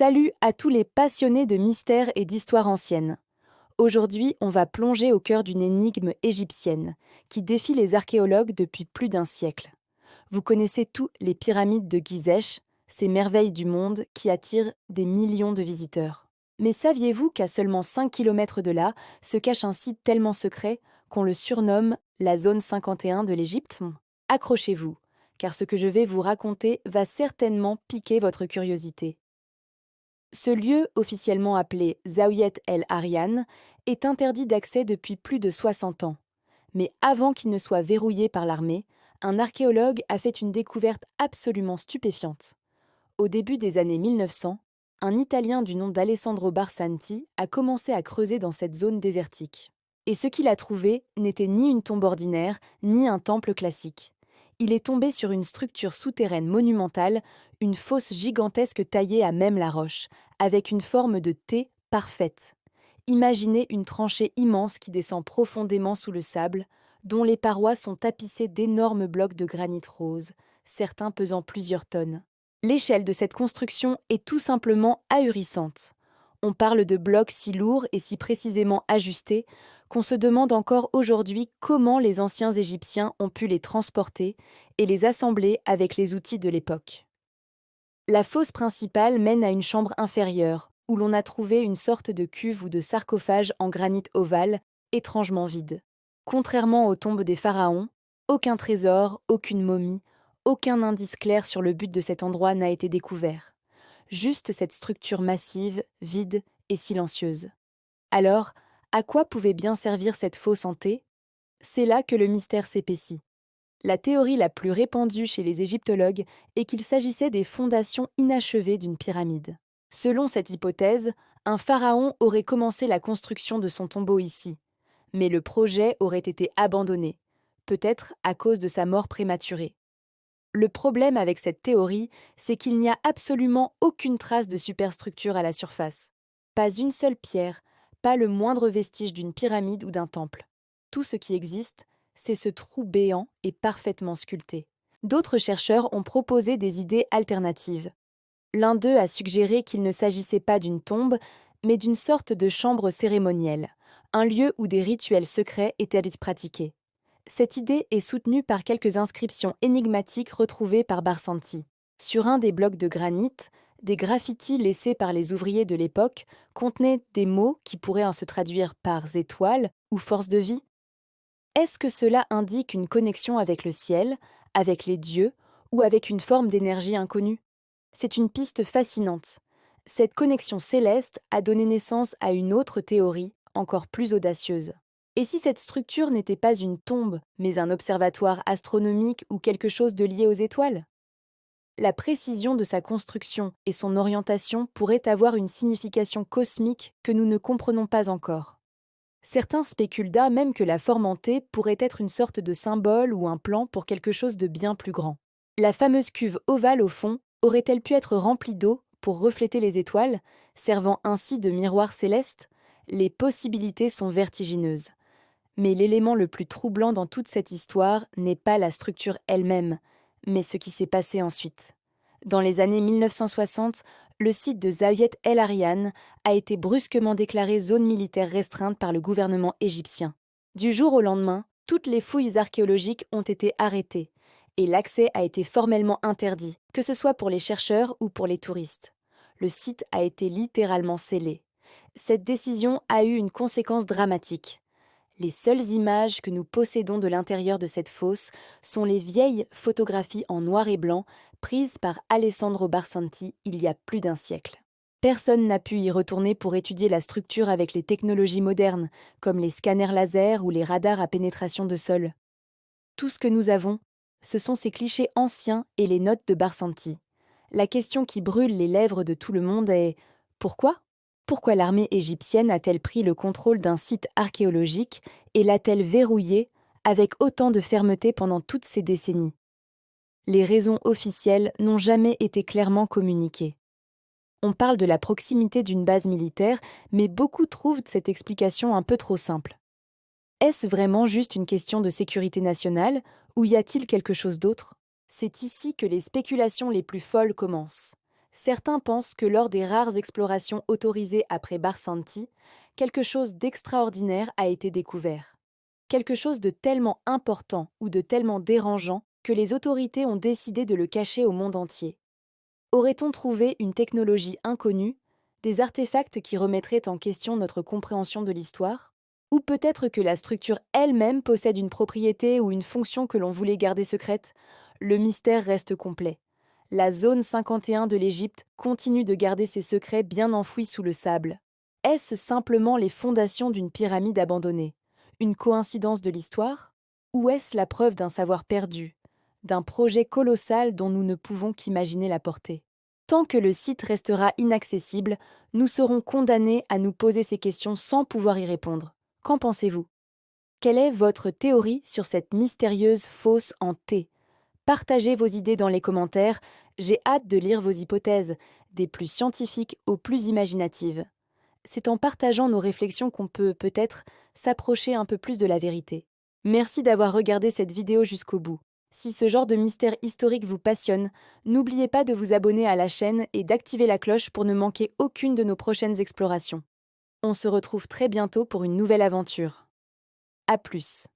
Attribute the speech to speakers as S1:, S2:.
S1: Salut à tous les passionnés de mystères et d'histoires anciennes. Aujourd'hui, on va plonger au cœur d'une énigme égyptienne qui défie les archéologues depuis plus d'un siècle. Vous connaissez tous les pyramides de Gizeh, ces merveilles du monde qui attirent des millions de visiteurs. Mais saviez-vous qu'à seulement 5 kilomètres de là se cache un site tellement secret qu'on le surnomme la zone 51 de l'Égypte? Accrochez-vous, car ce que je vais vous raconter va certainement piquer votre curiosité. Ce lieu, officiellement appelé Zaouiet El Arian, est interdit d'accès depuis plus de 60 ans. Mais avant qu'il ne soit verrouillé par l'armée, un archéologue a fait une découverte absolument stupéfiante. Au début des années 1900, un Italien du nom d'Alessandro Barsanti a commencé à creuser dans cette zone désertique. Et ce qu'il a trouvé n'était ni une tombe ordinaire, ni un temple classique. Il est tombé sur une structure souterraine monumentale, une fosse gigantesque taillée à même la roche, avec une forme de T parfaite. Imaginez une tranchée immense qui descend profondément sous le sable, dont les parois sont tapissées d'énormes blocs de granit rose, certains pesant plusieurs tonnes. L'échelle de cette construction est tout simplement ahurissante. On parle de blocs si lourds et si précisément ajustés qu'on se demande encore aujourd'hui comment les anciens Égyptiens ont pu les transporter et les assembler avec les outils de l'époque. La fosse principale mène à une chambre inférieure, où l'on a trouvé une sorte de cuve ou de sarcophage en granit ovale, étrangement vide. Contrairement aux tombes des pharaons, aucun trésor, aucune momie, aucun indice clair sur le but de cet endroit n'a été découvert. Juste cette structure massive, vide et silencieuse. Alors, à quoi pouvait bien servir cette fosse hantée? C'est là que le mystère s'épaissit. La théorie la plus répandue chez les égyptologues est qu'il s'agissait des fondations inachevées d'une pyramide. Selon cette hypothèse, un pharaon aurait commencé la construction de son tombeau ici, mais le projet aurait été abandonné, peut-être à cause de sa mort prématurée. Le problème avec cette théorie, c'est qu'il n'y a absolument aucune trace de superstructure à la surface. Pas une seule pierre, pas le moindre vestige d'une pyramide ou d'un temple. Tout ce qui existe, c'est ce trou béant et parfaitement sculpté. D'autres chercheurs ont proposé des idées alternatives. L'un d'eux a suggéré qu'il ne s'agissait pas d'une tombe, mais d'une sorte de chambre cérémonielle, un lieu où des rituels secrets étaient pratiqués. Cette idée est soutenue par quelques inscriptions énigmatiques retrouvées par Barsanti. Sur un des blocs de granit, des graffitis laissés par les ouvriers de l'époque contenaient des mots qui pourraient se traduire par étoile ou force de vie. Est-ce que cela indique une connexion avec le ciel, avec les dieux ou avec une forme d'énergie inconnue? C'est une piste fascinante. Cette connexion céleste a donné naissance à une autre théorie, encore plus audacieuse. Et si cette structure n'était pas une tombe, mais un observatoire astronomique ou quelque chose de lié aux étoiles? La précision de sa construction et son orientation pourraient avoir une signification cosmique que nous ne comprenons pas encore. Certains spéculent même que la forme hantée pourrait être une sorte de symbole ou un plan pour quelque chose de bien plus grand. La fameuse cuve ovale au fond aurait-elle pu être remplie d'eau pour refléter les étoiles, servant ainsi de miroir céleste? Les possibilités sont vertigineuses. Mais l'élément le plus troublant dans toute cette histoire n'est pas la structure elle-même, mais ce qui s'est passé ensuite. Dans les années 1960, le site de Zaouiet El Arian a été brusquement déclaré zone militaire restreinte par le gouvernement égyptien. Du jour au lendemain, toutes les fouilles archéologiques ont été arrêtées et l'accès a été formellement interdit, que ce soit pour les chercheurs ou pour les touristes. Le site a été littéralement scellé. Cette décision a eu une conséquence dramatique. Les seules images que nous possédons de l'intérieur de cette fosse sont les vieilles photographies en noir et blanc prises par Alessandro Barsanti il y a plus d'un siècle. Personne n'a pu y retourner pour étudier la structure avec les technologies modernes, comme les scanners laser ou les radars à pénétration de sol. Tout ce que nous avons, ce sont ces clichés anciens et les notes de Barsanti. La question qui brûle les lèvres de tout le monde est « Pourquoi ? Pourquoi l'armée égyptienne a-t-elle pris le contrôle d'un site archéologique et l'a-t-elle verrouillé avec autant de fermeté pendant toutes ces décennies ?» Les raisons officielles n'ont jamais été clairement communiquées. On parle de la proximité d'une base militaire, mais beaucoup trouvent cette explication un peu trop simple. Est-ce vraiment juste une question de sécurité nationale ou y a-t-il quelque chose d'autre? C'est ici que les spéculations les plus folles commencent. Certains pensent que lors des rares explorations autorisées après Barsanti, quelque chose d'extraordinaire a été découvert. Quelque chose de tellement important ou de tellement dérangeant que les autorités ont décidé de le cacher au monde entier. Aurait-on trouvé une technologie inconnue, des artefacts qui remettraient en question notre compréhension de l'histoire? Ou peut-être que la structure elle-même possède une propriété ou une fonction que l'on voulait garder secrète? Le mystère reste complet. La zone 51 de l'Égypte continue de garder ses secrets bien enfouis sous le sable. Est-ce simplement les fondations d'une pyramide abandonnée? Une coïncidence de l'histoire? Ou est-ce la preuve d'un savoir perdu, d'un projet colossal dont nous ne pouvons qu'imaginer la portée? Tant que le site restera inaccessible, nous serons condamnés à nous poser ces questions sans pouvoir y répondre. Qu'en pensez-vous? Quelle est votre théorie sur cette mystérieuse fosse en T? Partagez vos idées dans les commentaires, j'ai hâte de lire vos hypothèses, des plus scientifiques aux plus imaginatives. C'est en partageant nos réflexions qu'on peut, peut-être, s'approcher un peu plus de la vérité. Merci d'avoir regardé cette vidéo jusqu'au bout. Si ce genre de mystère historique vous passionne, n'oubliez pas de vous abonner à la chaîne et d'activer la cloche pour ne manquer aucune de nos prochaines explorations. On se retrouve très bientôt pour une nouvelle aventure. À plus.